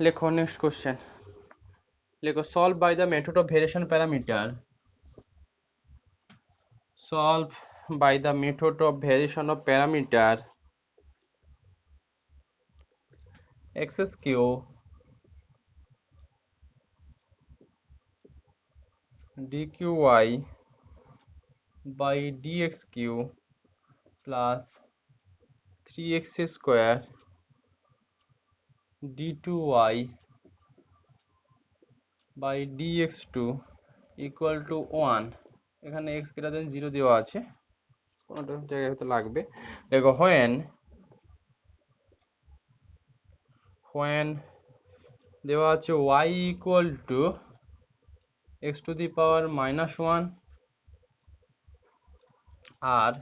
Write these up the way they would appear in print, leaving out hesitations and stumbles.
লেখো next question. লেখো solve by the method of variation parameter. Solve by the method of variation of parameter x cube dqy by dx cube plus 3x square d2y by dx2 equal to 1। এখানে x greater than 0 দেওয়া আছে, কোনোটা জায়গায় হয়তো লাগবে। দেখো when দেওয়া আছে y equal to x to the power -1 R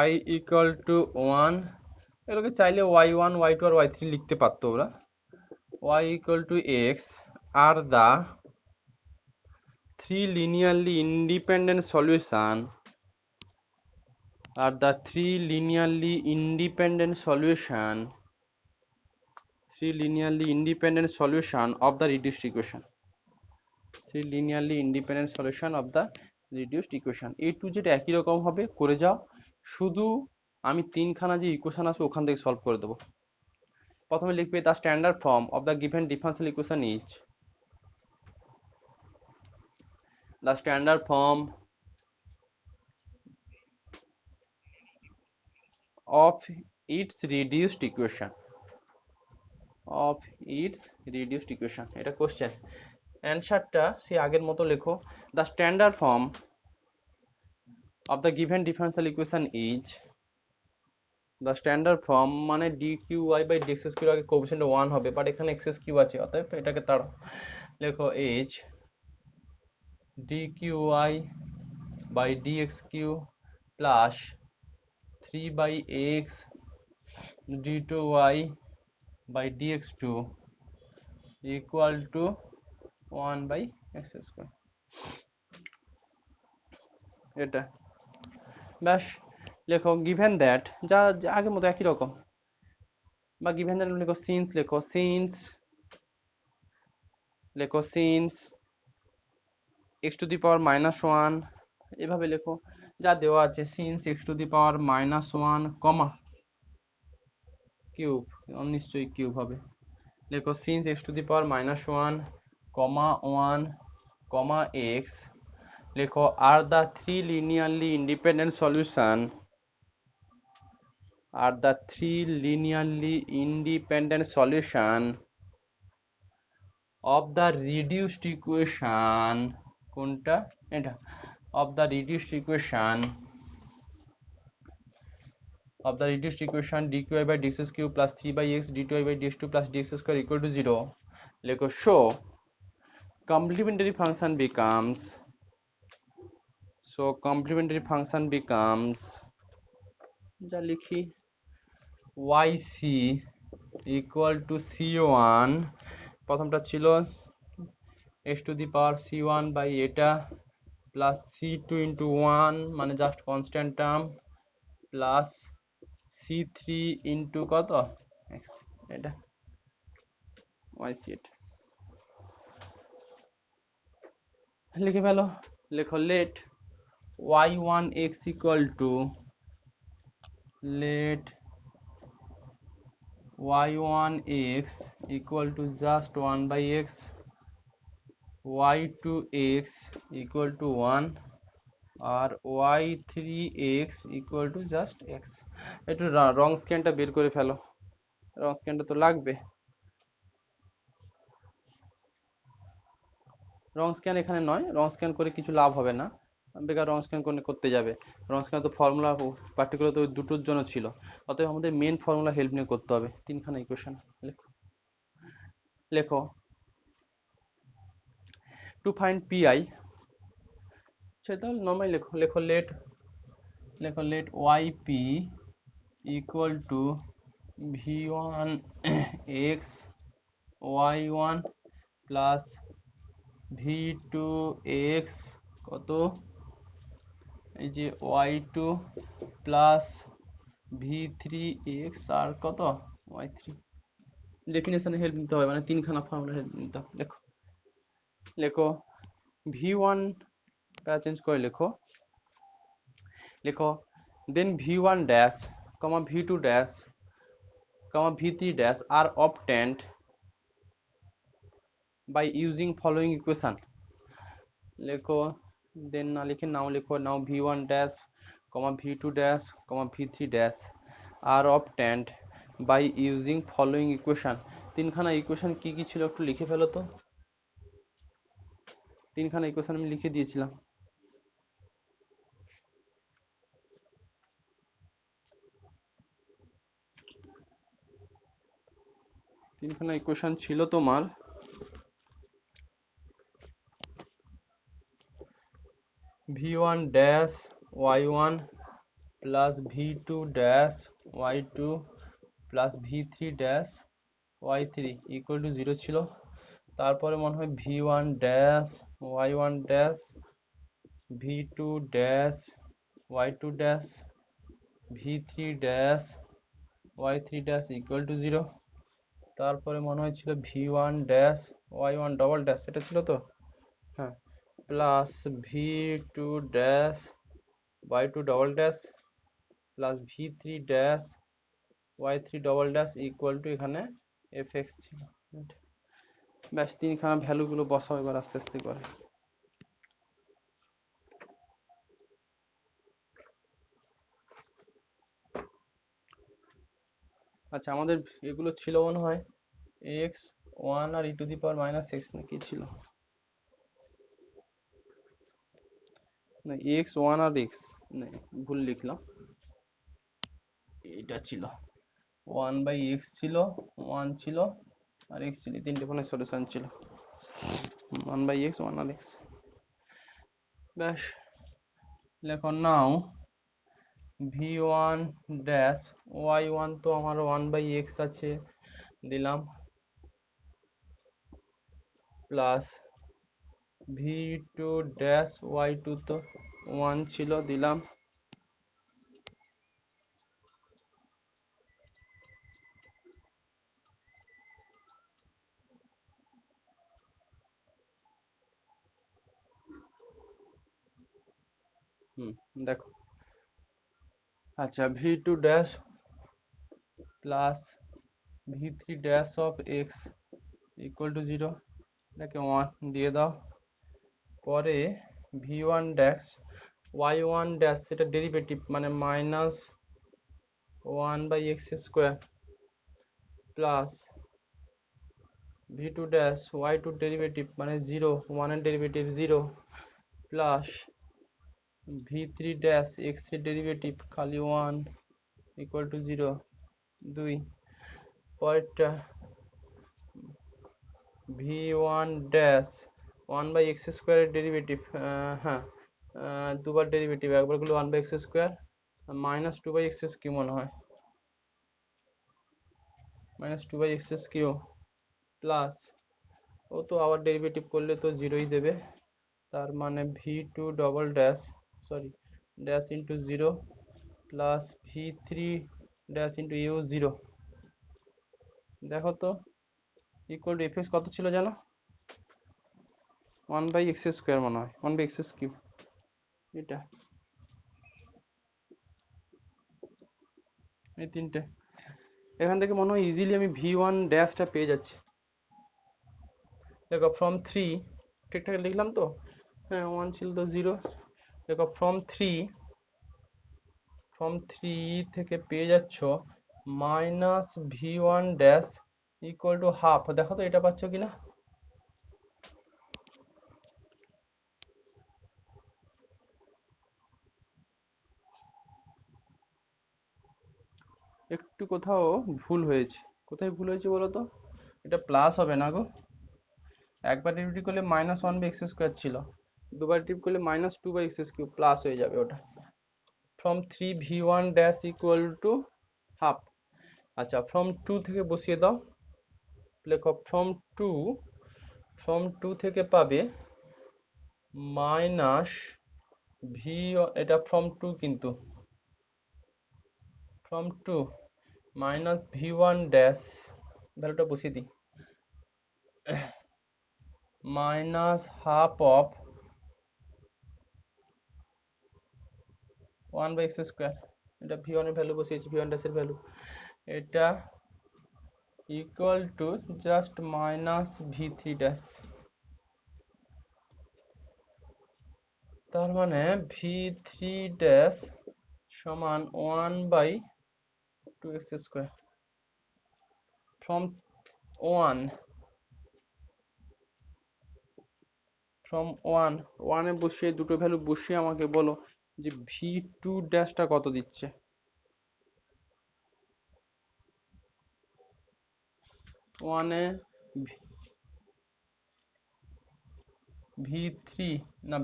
y equal to 1, এগুলোকে চাইলে y1 y2 আর y3 লিখতে পারতো ওরা। y equal to x are the three linearly independent solution of the linearly independent solution of the reduced equation। linearly independent solution of the reduced equation। A to Z একই রকম হবে, করে যাও, শুধু আমি তিনখানা যে ইকুয়েশন আসবে ওখান থেকে সলভ করে দেবো। প্রথমে লিখবে the standard form of the given differential equation is, the standard form of its reduced equation এটা কোশ্চেন। অ্যানসারটা সেই আগের মতো লেখো, the standard form of the given differential equation is, the standard form মানে dqy by dx কিউ আগে coefficient 1 হবে, but এখানে x Q আছে, অতএব এটাকে তাড়াও। লেখো is dqy by dx cube plus 3 by x d2y by dx2 equal to 1 by x square। এটা ব্যাস লেখো গিভেন দ্যাট, যা আগের মতো একই রকম, বা গিভেন দ্যাট লেখো সিন্স, লেখো since x to the power -1, এভাবে লেখো যা দেওয়া আছে, since x to the power -1 comma cube, নিশ্চয়ই কিউব হবে। লেখো since x to the power -1 comma 1 comma x, লেখো are the three linearly independent solution of the reduced equation, কোনটা এটা, of the reduced equation dqy by dx cube plus 3 by x d2y by dx2 plus dx square equal to 0। লেখো show complementary function becomes যা লিখি yc equal to c1, প্রথমটা ছিল x to the power c1 by এটা plus c2 into 1 মানে just constant term plus c3 into কত x, এটা yc, এটা লিখে ফেলো। লেখো let y1x equal to just 1 by x, y2x equal to 1 R y3x equal to just x। একটু রং স্ক্যানটা বের করে ফেলো, রং স্ক্যানটা তো লাগবে। রং স্ক্যান এখানে নয়, রং স্ক্যান করে কিছু লাভ হবে না, বেকার রং স্ক্যান করতে যাবে। রং স্ক্যান তো ফর্মুলা পার্টিকুলার তো দুটোর জন্য ছিল, অতএব আমাদের মেন ফর্মুলা হেল্প নিয়ে করতে হবে। তিনখানা ইকুয়েশন লেখো টু ফাইন্ড পিআই, সেটা নর্মালি লেখো let yp equal to v1x y1 plus v2x কত, এই যে y2 plus v3x আর কত y3, ডেফিনেশনে হেল্প নিতে হবে, মানে তিনখানা ফর্মুলা হেল্প নিতে হবে। লেখো লেখো v1 প্যারা চেঞ্জ করে লেখো লেখো then v1 dash comma v2 dash comma v3 dash are obtained by using following equation। লেখো then না লিখে নাও লেখো নাও v1 dash comma v2 dash comma v3 dash are obtained by using following equation। তিনখানা equation কি কি ছিল একটু লিখে ফেলো তো। তিনখানা ইকুয়েশন আমি লিখে দিয়েছিলাম। তিনখানা ইকুয়েশন ছিল তোমার v1 dash y1 plus v2 dash y2 plus v3 dash y3 equal to 0 ছিল। তারপরে মনে হয় v1 dash y1 dash v2 dash y2 dash v3 dash y3 dash equal to 0। তারপরে মনে হয় ছিল v1 dash y1 double dash, এটা ছিল তো, হ্যাঁ, plus v2 dash y2 double dash plus v3 dash y3 double dash equal two এখানে fx ছিল। ব্যাস তিনখানা ভ্যালুগুলো বসাও এবার আস্তে আস্তে করে। আচ্ছা আমাদের এগুলো ছিল মনে হয় x1 আর e to the power minus x না কি ছিল, না x1 আর x, না ভুল লিখলাম, এটা ছিল 1/x ছিল, 1 ছিল আর x ছিল, তিনটে কোণের সলিউশন ছিল 1/x 1 আর x। ব্যাস লেখো নাও v1 ড্যাশ y1 তো আমার 1/x আছে দিলাম, প্লাস v2 ড্যাশ y2 তো 1 ছিল দিলাম, দেখো আচ্ছা v2 dash plus v3 dash of x equal to 0, এটাকে 1 দিয়ে দাও। পরে v1 ড্যাশ y1 ড্যাশ এটা ডেরিভেটিভ মানে minus 1/x square plus v2 dash y2 derivative মানে 0, 1 এর derivative 0 plus v3 dash x এর ডেরিভেটিভ খালি 1 ইকুয়াল টু 0 2। পরেরটা v1 ড্যাশ 1/x স্কোয়ারের ডেরিভেটিভ, হ্যাঁ দুবার ডেরিভেটিভ, একবার গুলো 1/x square minus 2/x Q মনে হয়, মাইনাস 2/x কিউ প্লাস ও তো আবার ডেরিভেটিভ করলে তো 0ই দেবে, তার মানে v2 double dash sorry dash into 0 plus v3 dash into u 0। দেখো তো ইকুয়াল টু fx কত ছিল জানো, 1/x স্কোয়ার মনে হয়, 1/x কিউব, এটা এই তিনটে, এখান থেকে মনে হয় ইজিলি আমি v1 ড্যাশটা পেয়ে যাচ্ছি। দেখো ফ্রম 3 ঠিকঠাক লিখলাম তো, হ্যাঁ 1 ছিল তো 0, দেখো ফ্রম 3 থেকে পেয়ে যাচ্ছ minus v1 dash equal to half. দেখো তো এটা পাচ্ছ কিনা, একটু কোথাও ভুল হয়েছে, কোথায় ভুল হয়েছে বলো তো, এটা প্লাস হবে না গো, একবার ডেরিভেটিভ করলে মাইনাস 1/x স্কোয়ার ছিল, দুবার ডেরিভেটিভ করলে মাইনাস 2/x কিউব প্লাস হয়ে যাবে ওটা। From 3 v1 dash equal to half. আচ্ছা ফ্রম 2 থেকে বসিয়ে দাও, লেখো ফ্রম 2 থেকে পাবে মাইনাস ভি, এটা ফ্রম 2 কিন্তু ফ্রম 2 মাইনাস v1 ড্যাশ ভ্যালুটা বসিয়ে দিই, মাইনাস হাফ অফ 1/x², এটা v1 এর ভ্যালু বসিয়েছি, v1 ড্যাশের ভ্যালু, এটা equal to just minus v3 dash, তার মানে v3 ড্যাশ সমান 1/2x² from 1 এ বসিয়ে দুটো ভ্যালু বসিয়ে আমাকে বলো যে v2 ড্যাশটা কত দিচ্ছে। 1 এ v3 না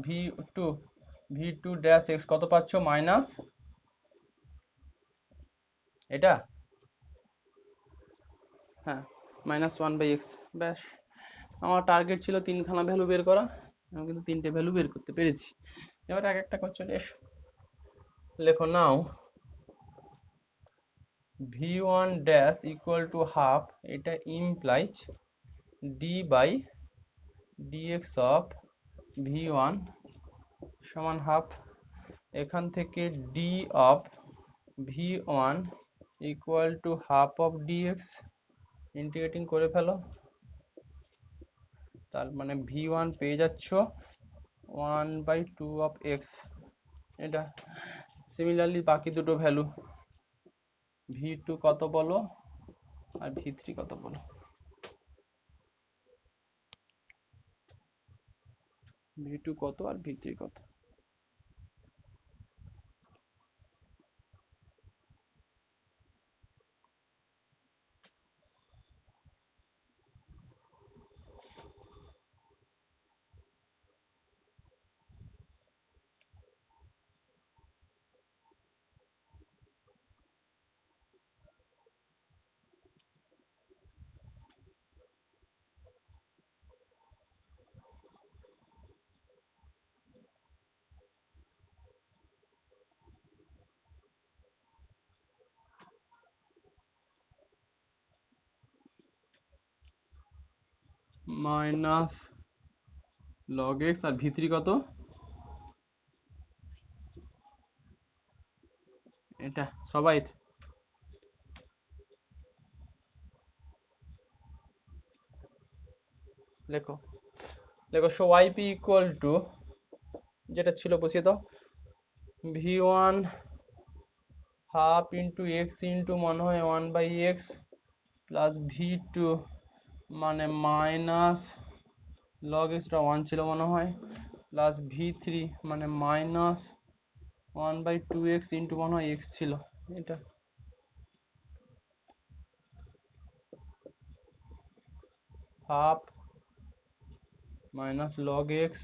v2 ড্যাশ x কত পাচ্ছ, মাইনাস এটা, হ্যাঁ মাইনাস 1/x। ব্যাস, আমার টার্গেট ছিল তিনখানা ভ্যালু বের করা, আমি কিন্তু তিনটে ভ্যালু বের করতে পেরেছি। এবার এক একটা করে চলে এসো, লেখো নাও v1 dash equal to half, এটা implies d by dx of v1 সমান হাফ, এখান থেকে d অফ v1 equal to half of dx, integrating করে ফেলো, তার মানে v1 পেয়ে যাচ্ছ 1/2 অফ x। এটা সিমিলারলি বাকি দুটো ভ্যালু v2 কত বলো আর v3 কত বলো, v2 কত আর v3 কত। মাইনাস লগ এক্স আর v3 কত, এটা সবাই লেখো, লেখো শো yp ইকুয়াল টু, যেটা ছিল বসিয়ে দাও, v1 half into x into মনে হয় 1/x প্লাস v2 মানে মাইনাস লগ এক্সটা 1 ছিল মনে হয়, প্লাস v3 মানে মাইনাস 1/2x ইন্টু মনে হয় x ছিল, এটা হাফ মাইনাস লগ এক্স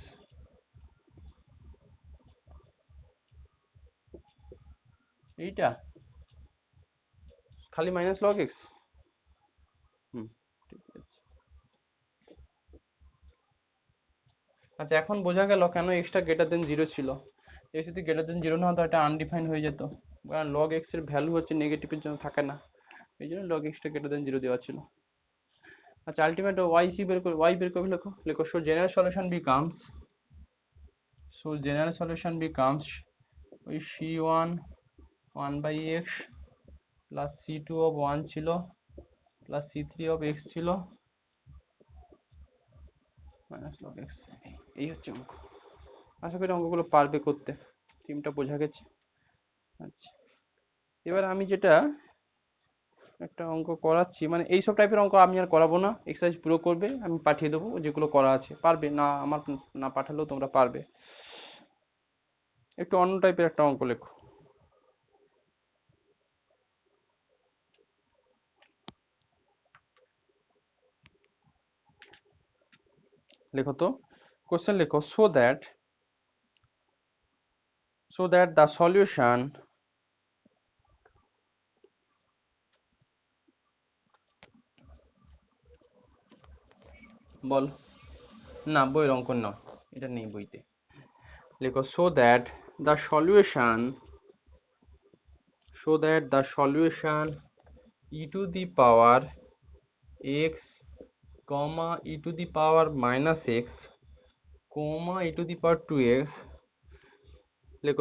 এইটা খালি মাইনাস লগ এক্স, ঠিক আছে। আচ্ছা এখন বোঝা গেল কেন এক্সটা গ্রেটার দেন 0 ছিল, এক্স যদি গ্রেটার দেন 0 না হতো এটা আনডিফাইন হয়ে যেত, কারণ লগ এক্স এর ভ্যালু হচ্ছে নেগেটিভের জন্য থাকে না, এই জন্য লগ এক্সটা গ্রেটার দেন 0 দেওয়া ছিল। আচ্ছা আলটিমেট ওয়াই সি বের করে, ওয়াই বের করবে, লেখো, লেখো সো জেনারেল সলিউশন বিকামস ওই c1 1/x plus c2 of 1 ছিল প্লাস c3 অফ x ছিল মাইনাস লগ এক্স। এই হচ্ছে অঙ্ক, আশা করি অঙ্কগুলো পারবে করতে, থিমটা বোঝা গেছে। আচ্ছা এবার আমি যেটা একটা অঙ্ক করাচ্ছি, মানে এইসব টাইপের অঙ্ক আমি আর করাবো না, এক্সারসাইজ পুরো করবে, আমি পাঠিয়ে দেবো যেগুলো করা আছে, পারবে না, আমার না পাঠালেও তোমরা পারবে। একটু অন্য টাইপের একটা অঙ্ক লেখো, লেখো তো কোশ্চেন লেখো, so that the solution বল, না বইয়ের অঙ্ক না, এটা নেই বইতে, লেখো so that the solution e to the power x comma e to the power minus x comma e to the power 2x,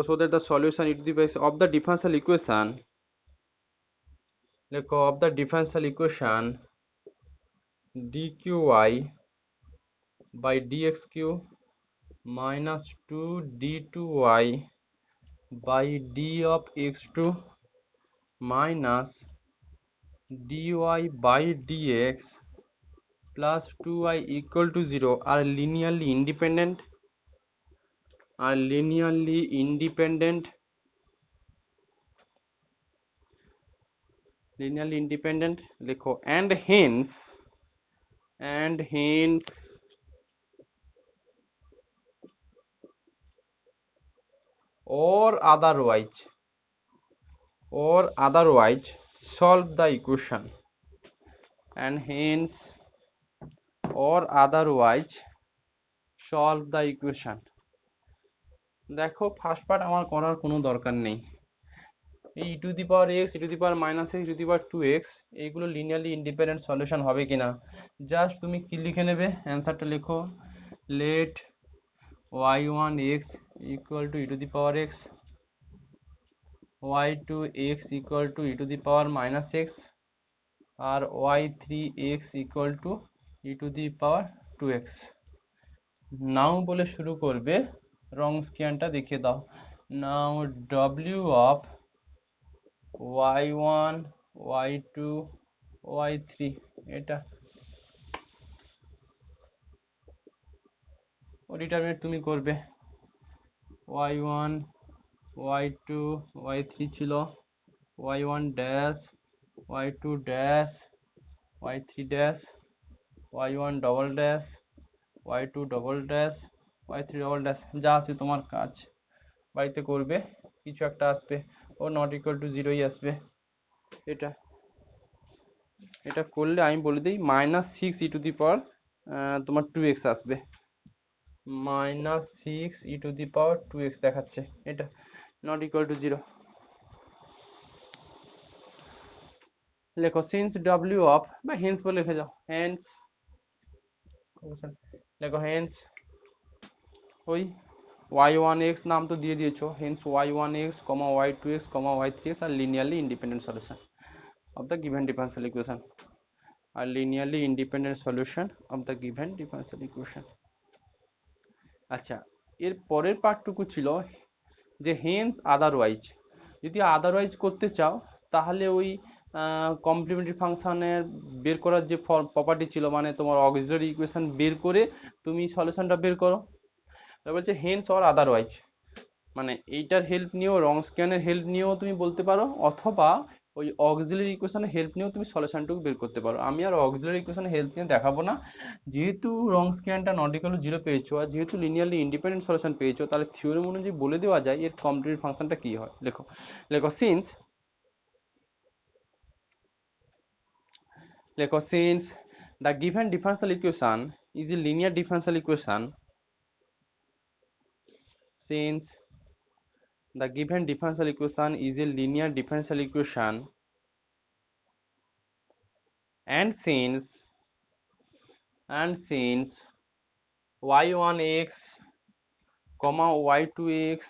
so that the solution e to the power of the differential equation, of the differential equation dqy by dxq minus 2 d2y by d of x2 minus dy by dx plus 2y equal to 0 are linearly independent, লেখো and hence or otherwise solve the equation, and hence or otherwise solve the equation. দেখো first part আমার করার কোনো দরকার নেই। এই e to the power x, e to the power minus x, e to the power 2x এইগুলো linearly independent solution হবে কিনা জাস্ট তুমি কি লিখে নেবে, অ্যান্সারটা লেখো let y1x equal to e to the power x, y2x equal to e to the power minus x, R y3x equal to e to the power 2x। নাও বলে শুরু করবে, রংস্কিয়ানটা দেখিয়ে দাও। নাও w of y1 y2 y3 এটা determinant তুমি করবে। y1 y2 y3 ছিল y1 dash y2 dash y3 dash y1 double dash y2 double dash y3 double dash, যা আছে তোমার কাজ বাড়িতে করবে, কিছু একটা আসবে ও নট ইকুয়াল টু 0ই আসবে। এটা এটা করলে আমি বলে দিই মাইনাস 6 ই টু দি পাওয়ার তোমার 2x আসবে, minus 6 E two the power 2x দেখাচ্ছে, এটা নট ইকুয়াল টু 0। লেখো সিন্স w অফ বা হেন্স বলে লিখে যাও, হেন্স লেখো হেন্স ওই y1x নাম তো দিয়ে দিয়েছো, হেন্স y1x, y2x, y3x আর linearly independent solution of the given differential equation, are linearly independent solution of the given differential equation। আচ্ছা, এর পরের পার্টটুকু ছিল যে হেন্স আদারওয়াইজ, যদি আদারওয়াইজ করতে চাও তাহলে ওই কমপ্লিমেন্টারি ফাংশনের বের করার যে প্রপার্টি ছিল, মানে তোমার অক্সিলারি ইকুয়েশন বের করে তুমি সলিউশনটা বের করো। বলছে হেন্স অর আদারওয়াইজ, মানে এইটার হেল্প নিয়েও রংস্কিয়ানের হেল্প নিয়েও তুমি বলতে পারো, অথবা ওই অক্সিলারি ইকুয়েশনের হেল্প নিয়েও তুমি সলিউশনটুকু বের করতে পারো। আমি আর অক্সিলারি ইকুয়েশনের হেল্প নিয়ে দেখাবো না, যেহেতু রংস্কিয়ানটা নট ইকুয়াল টু 0 পেয়েছো আর যেহেতু লিনিয়ারলি ইন্ডিপেন্ডেন্ট সলিউশন পেয়েছো, তাহলে থিওরেম অনুযায়ী বলে দেওয়া যায় এর কমপ্লিট ফাংশনটা কি হয়। লেখো since the given differential equation is a linear differential equation, since the given differential equation is a linear differential equation, and since y1x, y2x,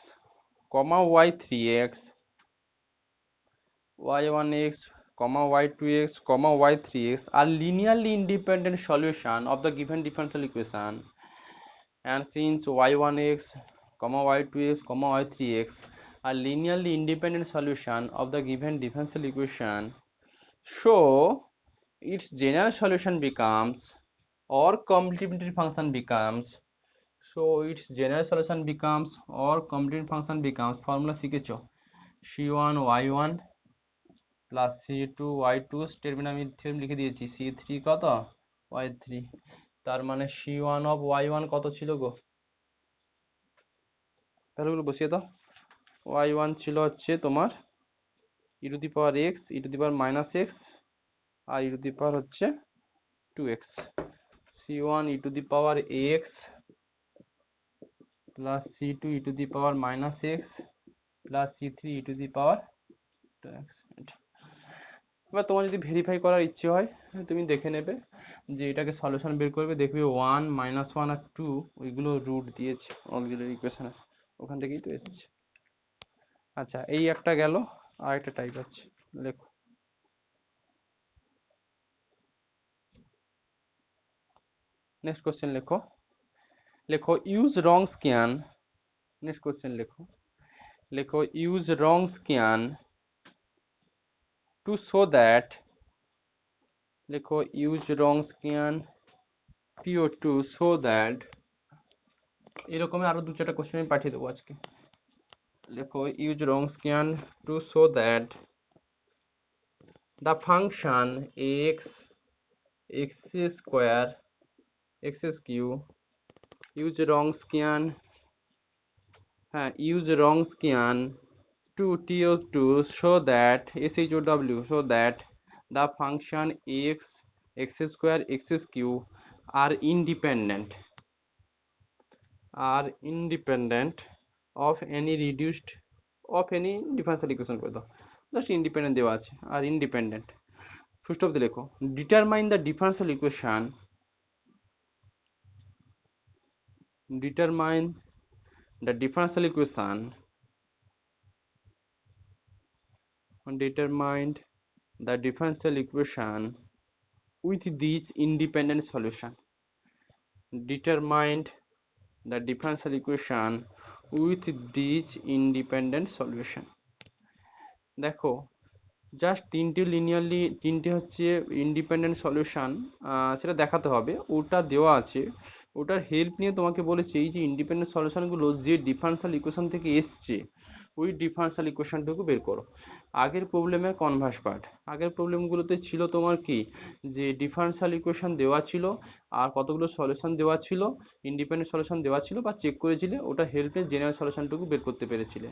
y3x, y1x, y2x, y3x are linearly independent solution of the given differential equation, and since y1x, y2x, y3x are linearly independent solution of the given differential equation, so its general solution becomes, or complementary function becomes, formula শিখেছো c1 y1 plus c2 y2, statement আমি theorem লিখে দিয়েছি, c3 কত y3, তার মানে c1 of y1 কত ছিল গো, ভ্যালুগুলো বসিয়ে দাও। y1 ছিল হচ্ছে তোমার e to the power x, e to the power minus x আর e টু দি পাওয়ার হচ্ছে 2x, c1 e to the power x plus c2 e to the power minus x plus c3 e to the power 2x। এবার তোমার যদি verify করার ইচ্ছে হয় তুমি দেখে নেবে যে এটাকে সলিউশন বের করবে, দেখবে 1 -1 আর 2 ওইগুলো রুট দিয়েছে অক্সিলারি ইকুয়েশনের, ওখান থেকেই তো এসেছে। আচ্ছা এই একটা গেল, আর একটা টাইপ আছে, লেখো। নেক্সট কোশ্চেন লেখো। লেখো use Wronskian. Next question লেখো। লেখো use Wronskian to show that. লেখো ইউজ রং স্ক্যান পিও টু শো দ্যাট। এরকমই আরো দু চারটা কোশ্চেন আমি পাঠিয়ে দেবো আজকে। লেখো use Wronskian to show that the function x x square x cube use Wronskian use Wronskian to show that show that the function x square x cube are independent of any reduced of any differential equation করে দাও, just independent দেওয়া আছে আর independent full stop দিয়ে লেখো determine the differential equation determine the differential equation determined the differential equation with these independent solution determined the differential equation with these independent solution। দেখো just তিনটে হচ্ছে independent solution, সেটা দেখাতে হবে, ওটা দেওয়া আছে, ওটার হেল্প নিয়ে তোমাকে বলেছে এই যে ইন্ডিপেন্ডেন্ট সলিউশনগুলো যে ডিফারেন্সিয়াল ইকুয়েশন থেকে এসছে ওই ডিফারেন্সিয়াল ইকুয়েশনটুকু বের করো। আগের প্রবলেমের কনভার্স পার্ট, আগের প্রবলেমগুলোতে ছিল তোমার কি যে ডিফারেন্সিয়াল ইকুয়েশন দেওয়া ছিল আর কতগুলো সলিউশন দেওয়া ছিল, ইন্ডিপেন্ডেন্ট সলিউশন দেওয়া ছিল বা চেক করেছিলে, ওটা হেল্পে জেনারেল সলিউশনটুকু বের করতে পেরেছিলে।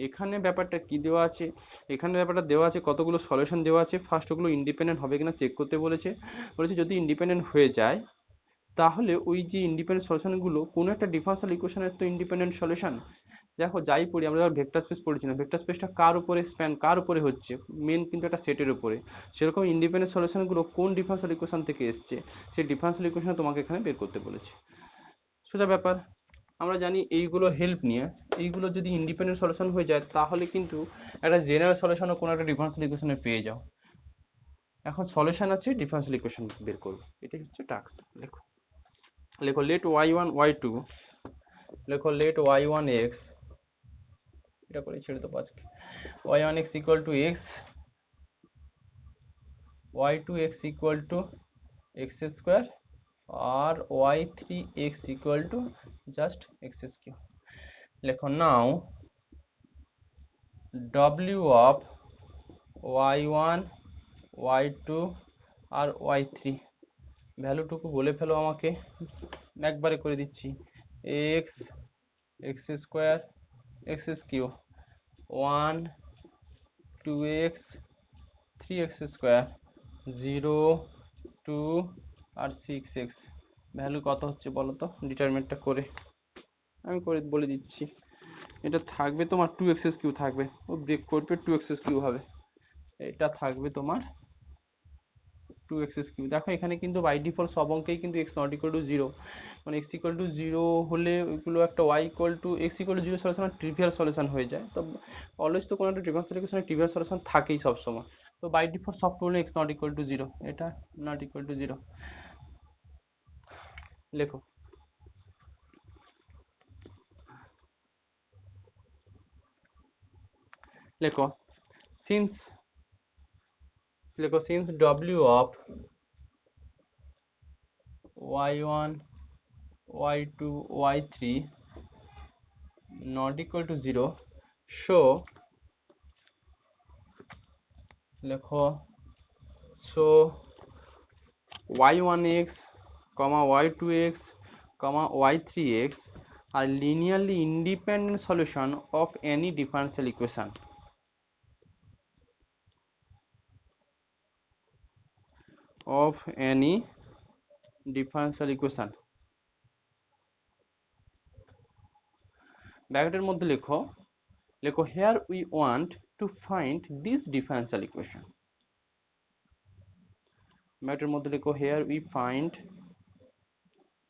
এখানে ব্যাপারটা কি দেওয়া আছে, এখানে ব্যাপারটা দেওয়া আছে কতগুলো সলিউশন দেওয়া আছে, ফার্স্ট ওগুলো ইন্ডিপেন্ডেন্ট হবে কিনা চেক করতে বলেছে। যদি ইন্ডিপেন্ডেন্ট হয়ে যায় তাহলে ওই যে ইন্ডিপেন্ডেন্ট সলিউশনগুলো কোনো একটা ডিফারেন্সিয়াল ইকুয়েশনের তো ইন্ডিপেন্ডেন্ট সলিউশন। দেখো যাই পড়ি আমরা, যখন ভেক্টর স্পেস পড়েছিলাম, ভেক্টর স্পেসটা কার উপরে স্প্যান কার উপরে হচ্ছে, মেন কিন্তু একটা সেটের উপরে, সেরকম ইন্ডিপেন্ডেন্ট সলিউশনগুলো কোন ডিফারেন্সিয়াল ইকুয়েশন থেকে এসছে সেই ডিফারেন্সিয়াল ইকুয়েশন তোমাকে এখানে বের করতে বলেছে। সোজা ব্যাপার। আমরা জানি এইগুলো হেল্প নিয়ে এইগুলো যদি ইন্ডিপেন্ডেন্ট সলিউশন হয়ে যায় তাহলে কিন্তু একটা জেনারেল সলিউশনও কোনো একটা ডিফারেন্সিয়াল ইকুয়েশনে পেয়ে যাও। এখন সলিউশন আছে, ডিফারেন্সিয়াল ইকুয়েশন বের করবো, এটাই হচ্ছে টাস্ক। লেখো লেখো লেট y1 y2, লেখো লেট y1 x, এটা করে ছেড়ে দেবো আজকে, y1 x equal to x, y2 x equal to x square R y3 x equal to just x cube। লেখো নাও w of y1 y2 R y3 ভ্যালুটুকু বলে ফেলো আমাকে, একবারে করে দিচ্ছি, x x square x cube 1 2x 3x square 0 2 আর 6x value কত হচ্ছে বলো তো, ডিটারমিনেন্টটা করে আমি করে বলে দিচ্ছি। এটা থাকবে তোমার 2x কিউ থাকবে, ও ব্রেক করবে 2x কিউ হবে, এটা থাকবে তোমার 2x কিউ। দেখো এখানে কিন্তু বাই ডিফল্ট সব অঙ্কেই কিন্তু x নট ইকুয়াল টু 0, মানে x ইকুয়াল টু 0 হলে ওইগুলো একটা y equal to x equal to 0 solution trivial solution হয়ে যায়। তো অলওয়েজ তো কোনো একটা ডিফারেন্সিয়াল ইকুয়েশনে ট্রিভিয়াল সলিউশন থাকেই সব সময়। তো বাই ডিফল্ট সব হলে x নট ইকুয়াল টু 0, এটা নট ইকুয়াল টু 0। লেখো লেখো since w of y1 y2 y3 not equal to 0 show, লেখো so y1x y2x y3x are linearly independent solution of any differential equation ব্র্যাকেটের মধ্যে লেখো here we want to find this differential equation ম্যাথের মধ্যে লিখো here we find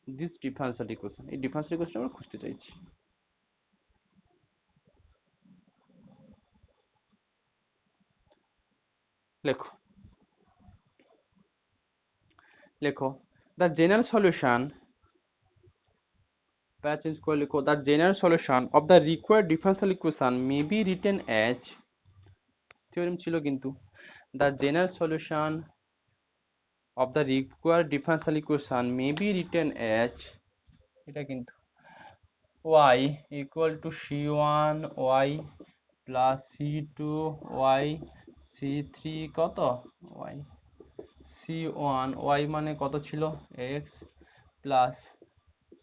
this differential equation. এই differential equation আমরা খুঁজতে চাইছি। লেখো লেখো দ্য জেনারেল সলিউশন, চেঞ্জ করে লিখো the general solution of the required differential equation may be written as, theorem ছিল কিন্তু, the general solution of the required differential equation may be written as, এটা কিন্তু y equal to c1 y plus c2 y c3 কত y, c1 y মানে কত ছিল x plus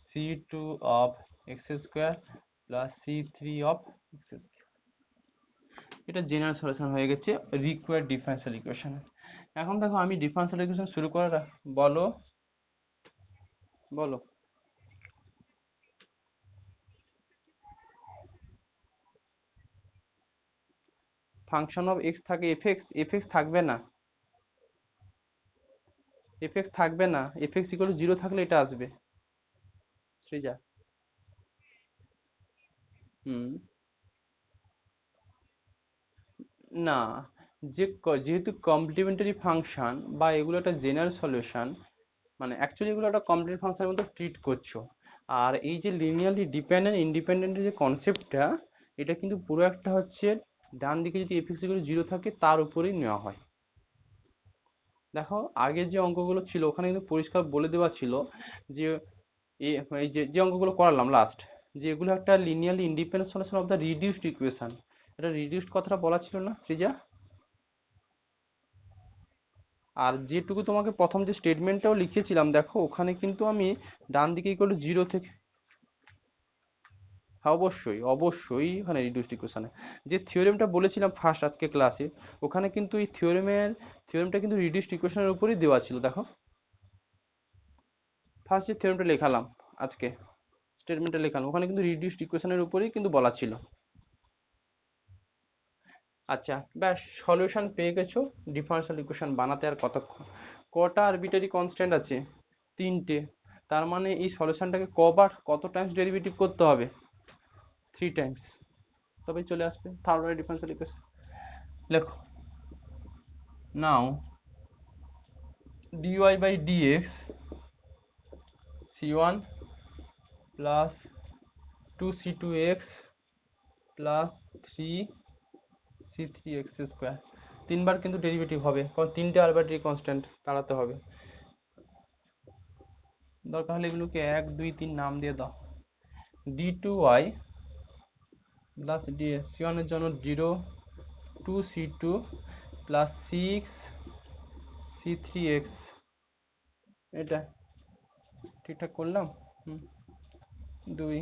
c2 of x square plus c3 of x square। এটা general solution হয়ে গেছে required differential equation. এখন দেখো আমি ডিফারেন্সিয়াল ইকুয়েশন শুরু করার বলো বলো ফাংশন অফ এক্স থাকে এফ এক্স থাকবে না, এফ এক্স থাকবে না, এফ এক্স ইকুয়াল টু 0 থাকলে এটা আসবে সৃজা। হুম না, যেহেতু কমপ্লিমেন্টারি ফাংশন বা এগুলো একটা জেনারেল সলিউশন, মানে অ্যাকচুয়ালি এগুলো একটা কমপ্লিমেন্টারি ফাংশনের মতো ট্রিট করছো। আর এই যে লিনিয়ারলি ডিপেন্ডেন্ট ইন্ডিপেন্ডেন্টের যে কনসেপ্টটা, এটা কিন্তু পুরো একটা হচ্ছে ডান দিকে যদি এফ এক্স ইকুয়াল টু 0 থাকে তার উপরেই নেওয়া হয়। দেখো আগের যে অঙ্কগুলো ছিল ওখানে কিন্তু পরিষ্কার বলে দেওয়া ছিল যে এই যে অঙ্কগুলো করালাম লাস্ট, যে এগুলো একটা linearly independent solution of the reduced equation. এটা রিডিউসড কথাটা বলা ছিল না সৃজা? আর যেটুকু তোমাকে প্রথম যে স্টেটমেন্টটাও লিখেছিলাম দেখো ওখানে কিন্তু আমি ডান দিকে ইকুয়াল টু 0 থেকে, হ্যাঁ অবশ্যই অবশ্যই ওখানে রিডিউসড ইকুয়েশনে যে থিওরেমটা বলেছিলাম ফার্স্ট আজকে ক্লাসে, ওখানে কিন্তু এই থিওরেমটা কিন্তু রিডিউসড ইকুয়েশনের উপরই দেওয়া ছিল। দেখো ফার্স্ট যে থিওরেমটা লেখালাম আজকে, স্টেটমেন্টটা লেখালাম ওখানে কিন্তু রিডিউসড ইকুয়েশনের উপরেই কিন্তু বলা ছিল। আচ্ছা ব্যাস সলিউশন পেয়ে গেছো। ডিফারেন্সিয়াল ইকুয়েশন বানাতে আর কতক্ষণ, কটা আরবিটারি কনস্ট্যান্ট আছে? 3টে। তার মানে এই সলিউশনটাকে কবার কত টাইমস ডেরিভেটিভ করতে হবে? 3 টাইমস, তবেই চলে আসবে থার্ড অর্ডার ডিফারেন্সিয়াল ইকুয়েশন। লেখো নাও dy by dx c1 plus 2c2x plus 3c3x square, তিনবার কিন্তু ডেরিভেটিভ হবে কারণ তিনটে আরবিট্রারি কনস্ট্যান্ট তাড়াতে হবে। দরকার হলে এগুলোকে 1 2 3 নাম দিয়ে দাও। d2y প্লাস dx, c1 এর জন্য 0 2c2 প্লাস 6c3x, এটা ঠিকঠাক করলাম? হুম 2।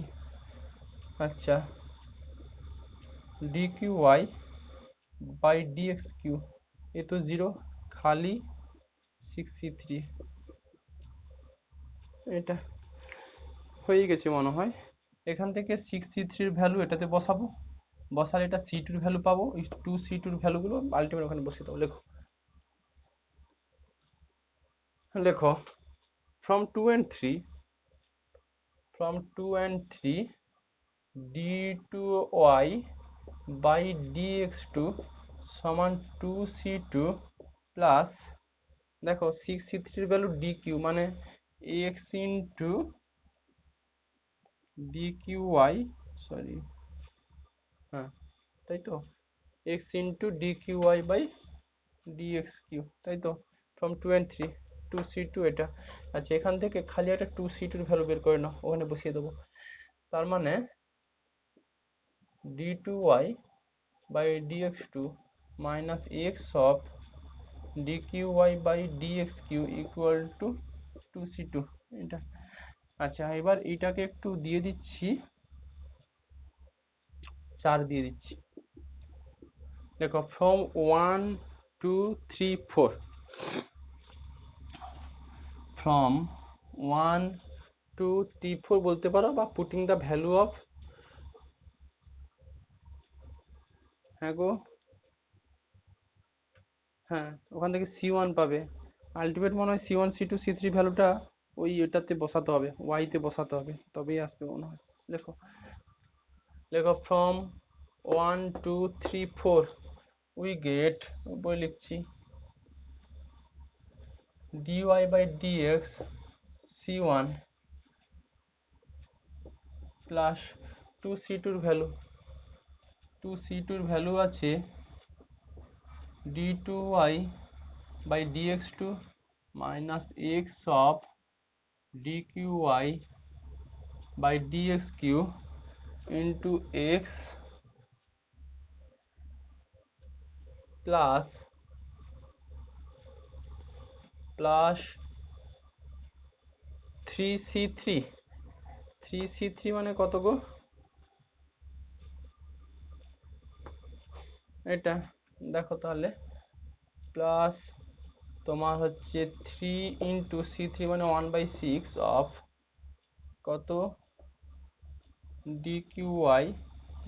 আচ্ছা dqy বাই dx কিউ, এ তো 0 খালি 6c3, এটা হয়ে গেছে মনে হয়। এখান থেকে 6c3 এর ভ্যালু এটাতে বসাবো, বসালে এটা c2 এর ভ্যালু পাবো, এই 2c2 এর ভ্যালুগুলো আলটিমেট ওখানে বসিয়ে দেবো। লেখো লেখো from 2 and 3 d2y by dx2 সমান 2c2 প্লাস, দেখো 6c3 এর ভ্যালু dq মানে x ইন্টু dqy, সরি হ্যাঁ তাই তো, x into dqy by dx cube, তাই তো, ফ্রম 2 and 3 2c2 এটা। আচ্ছা এখান থেকে খালি একটা 2c2 এর ভ্যালু বের করে নাও, ওখানে বসিয়ে দেবো। তার মানে d2y by dx2 minus x of dqy by dxq equal to 2c2, এটা। আচ্ছা এবার এটাকে একটু দিয়ে দিচ্ছি, 4 দিয়ে দিচ্ছি। দেখো from 1 2 3 4, from 1 2 3 4 বলতে পারো বা putting the value of, হ্যাঁ গো হ্যাঁ ওখান থেকে c1 পাবে আলটিমেট মনে হয় C1 C2 C3 ভ্যালুটা ওই এটাতে বসাতে হবে, ওয়াইতে বসাতে হবে, তবেই আসবে মনে হয়। লেখো লেখো ফ্রম 1 2 3 4 উই গেট, বই লিখছি, dy by dx C1 plus 2C2 value, 2C2 value আছে d2y by dx2 minus x of dqy by dxq into x plus 3c3, 3c3 মানে কত গো, এটা দেখো তাহলে, প্লাস তোমার হচ্ছে 3 ইন্টু c3 মানে 1/6 অফ কত dqy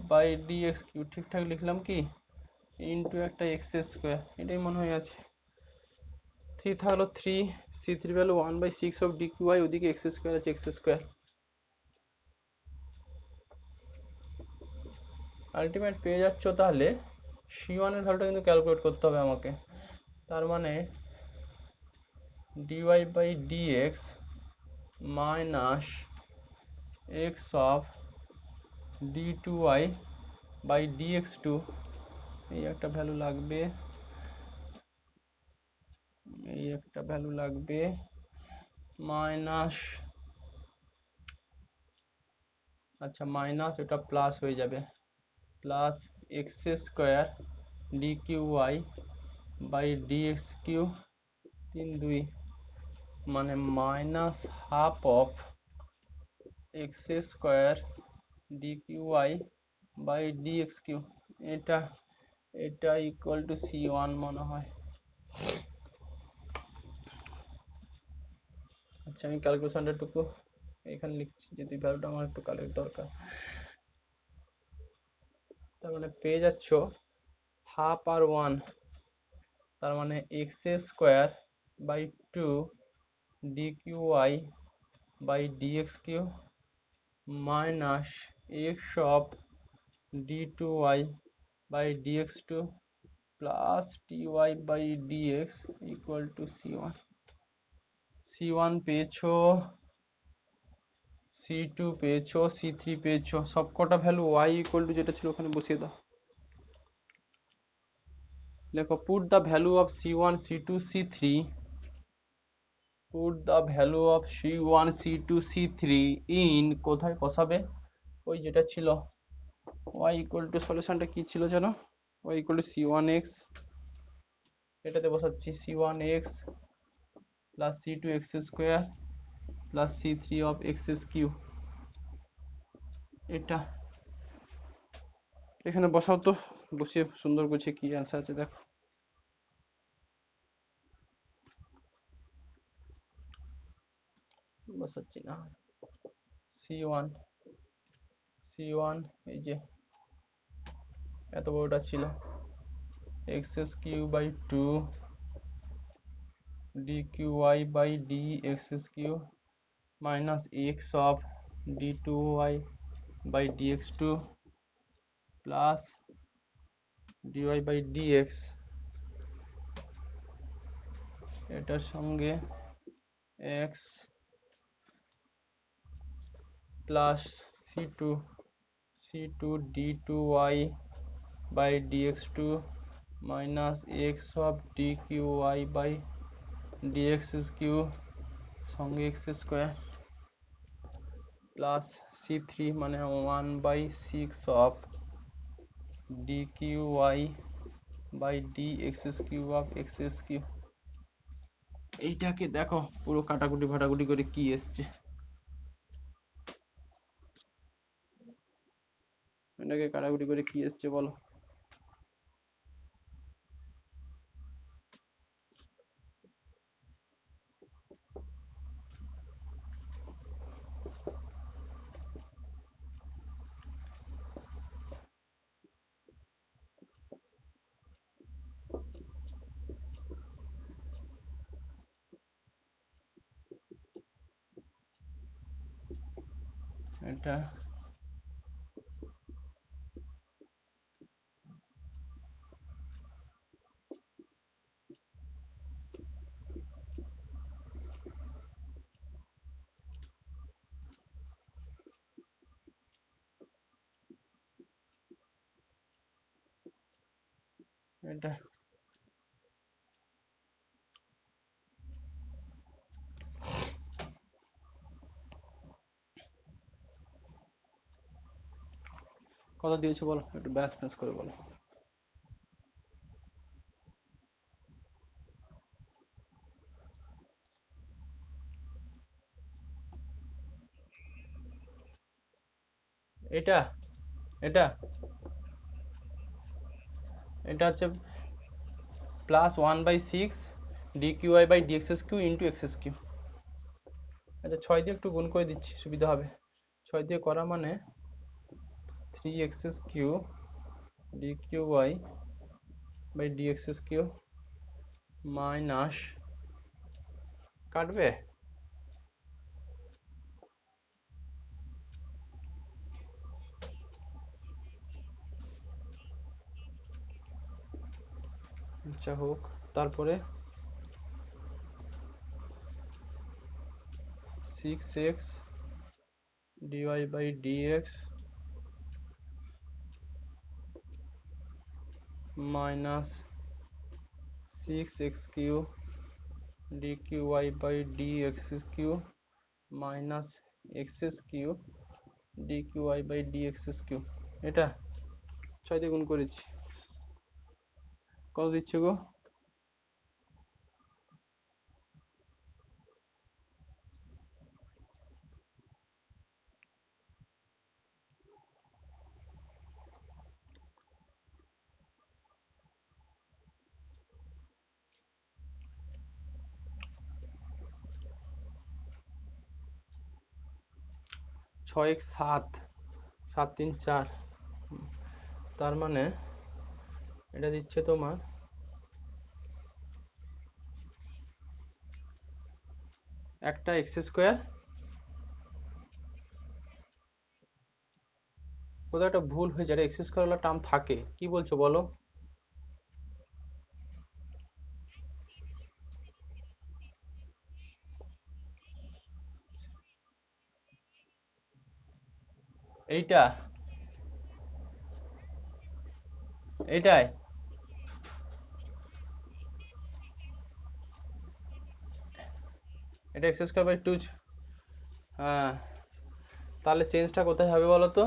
বাই dxq, ঠিকঠাক লিখলাম কি, ইন্টু একটা এক্স স্কোয়ার, এটাই মনে হয় আছে। 3 থাকলো 3, c3 ভ্যালু 1/6 অফ dqy, ওদিকে এক্স স্কোয়ার আছে, এক্স স্কোয়ার। আলটিমেট পেয়ে যাচ্ছ তাহলে c1 এর ভ্যালুটা কিন্তু ক্যালকুলেট করতে হবে আমাকে, তার মানে dy by dx minus x of d2y by dx2, এই একটা ভ্যালু লাগবে, এই একটা ভ্যালু লাগবে, মাইনাস, আচ্ছা মাইনাস এটা প্লাস হয়ে যাবে, plus x square d q i by d x q, 3 2 মানে minus half of x square d q i by d x q, এটা এটা ইকুয়াল টু c1 মনে হয়। আচ্ছা আমি ক্যালকুলেশনটা একটু এখানে লিখছি, যদি ভ্যালুটা আমার একটু কালেক্ট দরকার। তার মানে পেয়ে যাচ্ছ হাফ আর 1, তার মানে x square by 2 d q i by d x q minus x of d2y by dx2 plus dy by dx equal to c1। c1 পেয়েছো, c2 পেয়েছো, c3 পেয়েছো, সবকটা ভ্যালু y ইকুয়াল টু যেটা ছিল ওখানে বসিয়ে দাও। লেখো put the value of c1 c2 c3, put the value of c1 c2 c3 in, কোথায় বসাবে, ওই যেটা ছিল y ইকুয়াল টু, সলিউশনটা কি ছিল জানো, y ইকুয়াল টু c1x, এটাতে বসাচ্ছি c1x plus c2x square plus c3 of x cube, এটা এখানে বসাও তো, বসিয়ে সুন্দর গুছিয়ে কি অ্যান্সার আছে দেখো। বসাচ্ছি না, c1 c1 এই যে এত বড়টা ছিল x cube by 2 dqy by dx cube minus x of d2y by dx2 plus dy by dx, এটার সঙ্গে x plus c2 d2y by dx2 minus x of dqy by dx cube সঙ্গে x square plus c3 মানে 1/6 of dqy by dx cube of x cube. এইটাকে দেখো পুরো কাটাকুটি ফাটাকুটি করে কি এসছে, এটাকে কাটাকুটি করে কি এসছে বলো। এটা এটা কত দিয়েছে বলো, একটু ব্যালেন্স ফ্যালেন্স করে বলো। এটা এটা এটা হচ্ছে +1/6 dqi/dx³ ইন্টু x³ আচ্ছা 6 দিয়ে একটু গুণ করে দিচ্ছি, সুবিধা হবে। 6 দিয়ে করা মানে 3x³ dqi/dx³ মাইনাস, কাটবে আচ্ছা হোক, তারপরে 6x dy/dx minus 6x³ dqi/dx³ minus x³ dqi/dx³। এটা 6 দিয়ে গুণ করেছি, কত দিচ্ছে গো? ছয় 7 7 3 4, তার মানে এটা দিচ্ছে তোমার একটা x², কোথাও একটা ভুল হয়ে যায়, x² হলো টার্ম থাকে, কি বলছো বলো? এইটা এইটাই এটা x²/2। হ্যাঁ, তাহলে চেঞ্জটা কোথায় হবে বলো তো?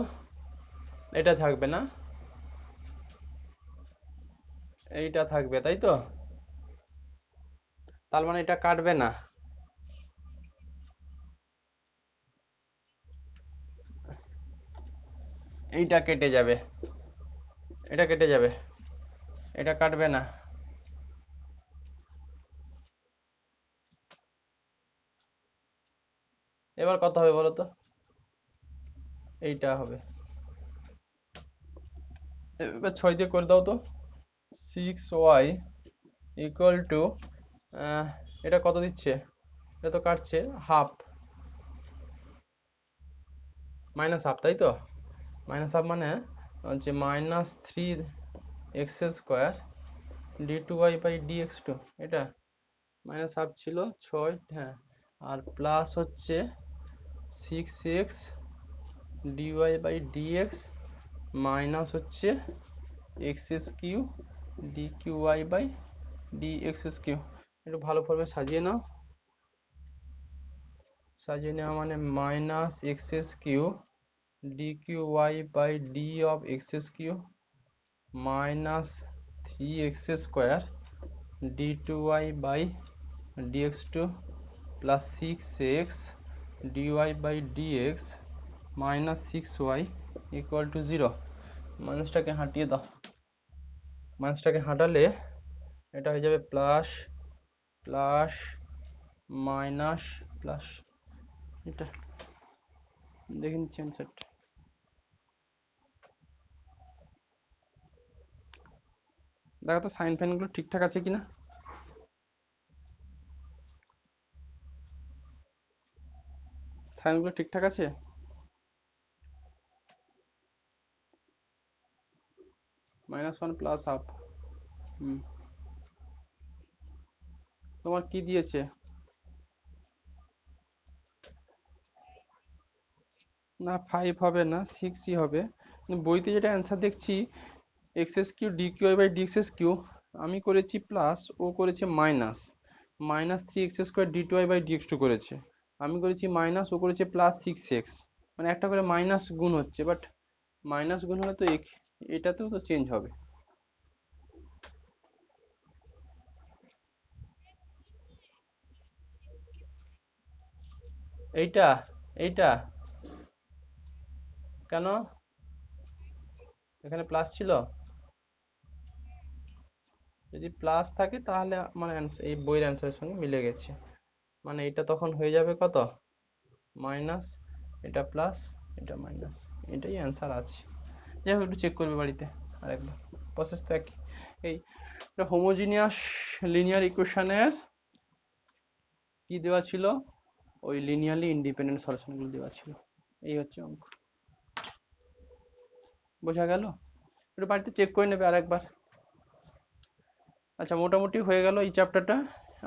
এটা থাকবে না, এইটা থাকবে, তাই তো? তার মানে এটা কাটবে না, এইটা কেটে যাবে, এটা কেটে যাবে, এটা কাটবে না। এবার কত হবে বলো তো? এইটা হবে। এবার 6 দিয়ে করে দাও তো। 6y ইকুয়াল টু, এটা কত দিচ্ছে? এটা তো কাটছে হাফ, মাইনাস হাফ, তাই তো? মাইনাস হাফ মানে হচ্ছে -3x² d2y/dx², এটা মাইনাস হাফ ছিল 6, হ্যাঁ, আর প্লাস হচ্ছে 6x dy/dx মাইনাস হচ্ছে x³ dqy/dx³। একটু ভালো ফর্মে সাজিয়ে নাও, সাজিয়ে নেওয়া মানে -x³ dqy/d of x³ minus 3x² d2y/dx² plus 6x dy/dx minus 6y equal to 0। মাইনাসটাকে হাঁটিয়ে দাও, মাইনাসটাকে হাঁটালে এটা হয়ে যাবে প্লাস প্লাস মাইনাস প্লাস। এটা দেখে নিচ্ছি অ্যান্সারটা। দেখো তো সাইন ফাইনগুলো ঠিকঠাক আছে কিনা। সাইনগুলো ঠিকঠাক আছে? -1 প্লাস হাফ। তোমার কি দিয়েছে? না 5 হবে না, 6ই হবে। বইতে যেটা অ্যান্সার দেখছি x cube d cube by d x cube, আমি করেছি প্লাস, ও করেছে minus. -3x² d2y by dx2 করেছে, আমি করেছি মাইনাস, ও করেছে +6x। মানে একটা করে মাইনাস গুণ হচ্ছে, বাট মাইনাস গুণ হলে তো এটাতেও তো চেঞ্জ হবে। এইটা এইটা কেন এখানে প্লাস ছিল? যদি প্লাস থাকে তাহলে আমার এই বইয়ের অ্যান্সারের সঙ্গে মিলে গেছে। মানে এটা তখন হয়ে যাবে কত, মাইনাস, এটা প্লাস, এটা মাইনাস, এটাই অ্যান্সার আছে। যাই হোক, একটু চেক করবে বাড়িতে আরেকবার, প্রসেস তো একই। এই হোমোজিনিয়াস লিনিয়ার ইকুয়েশনের কি দেওয়া ছিল, ওই লিনিয়ারলি ইন্ডিপেন্ডেন্ট সলিউশনগুলো দেওয়া ছিল। এই হচ্ছে অঙ্ক। বোঝা গেল? একটু বাড়িতে চেক করে নেবে আরেকবার। আচ্ছা, মোটামুটি হয়ে গেল এই চ্যাপ্টারটা।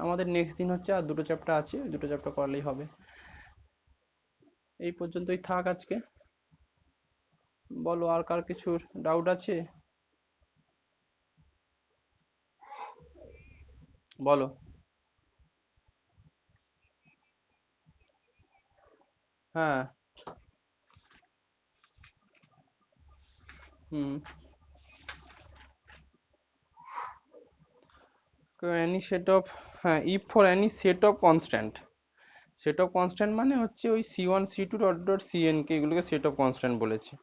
আমাদের নেক্সট দিন হচ্ছে আর দুটো চ্যাপ্টার আছে, ওই দুটো চ্যাপ্টার করলেই হবে। এই পর্যন্তই থাক আজকে। বলো, আর কার কিছুর ডাউট আছে? বলো। হ্যাঁ। হুম। any set of, হ্যাঁ, if for any set of constant, set of constant মানে হচ্ছে ওই c1 c2 dot dot cn কে, এগুলোকে সেট অফ কনস্ট্যান্ট বলেছে।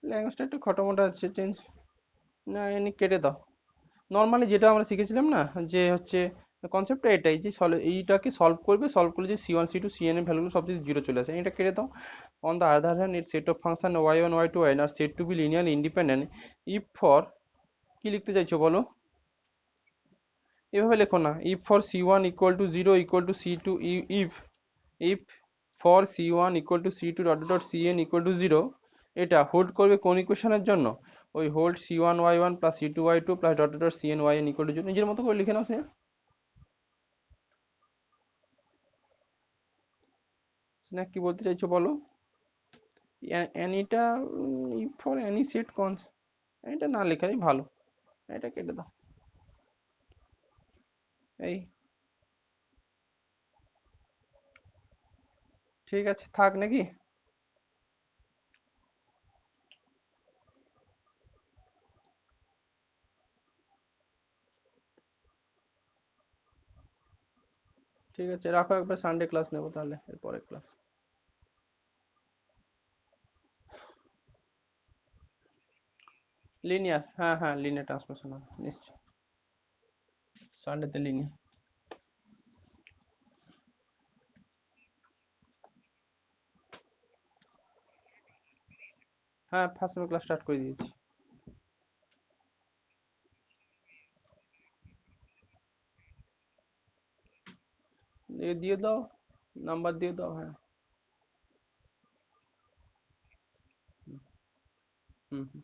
ল্যাঙ্গুয়েজটা একটু খটোমটো আছে, চেঞ্জ না, এনে কেটে দাও। নর্মালি যেটা আমরা শিখেছিলাম না, যে হচ্ছে কনসেপ্টটা এটাই, যে এইটাকে সলভ করবে, সলভ করলে যে c1 c2 cn এর ভ্যালুগুলো সব যদি জিরো চলে আসে, এটা কেটে দাও। On the other hand it set of function y1 y2 yn আর set to be linearly independent if for, কি লিখতে চাইছো বলো? এভাবে লেখো না, if for c1 equal to 0 equal to c2, if if for c1 equal to c2 dot dot cn equal to 0, এটা hold করবে কোন ইকুয়েশনের জন্য? ওই hold c1 y1 plus c2 y2 plus dot dot cn yn equal to 0। নিজের মতো করে লিখে নাও সে। স্নেক কি বলতে চাইছো বলো? অ্যানিটা, ইফ ফর অ্যানি সেট কনস, এটা না লেখাই ভালো, এটা কেটে দাও। এই, ঠিক আছে, থাক নাকি? ঠিক আছে, রাখো, একবার সানডে ক্লাস নেবো তাহলে, এরপরে ক্লাস। লিনিয়ার, হ্যাঁ হ্যাঁ, লিনিয়ার ট্রান্সফরমেশন হবে নিশ্চয়, সানডেতে লিনিয়ার। হ্যাঁ, ফার্স্ট সেমের ক্লাস স্টার্ট করে দিয়েছি। দিয়ে দাও, নাম্বার দিয়ে দাও, হ্যাঁ। হুম হুম।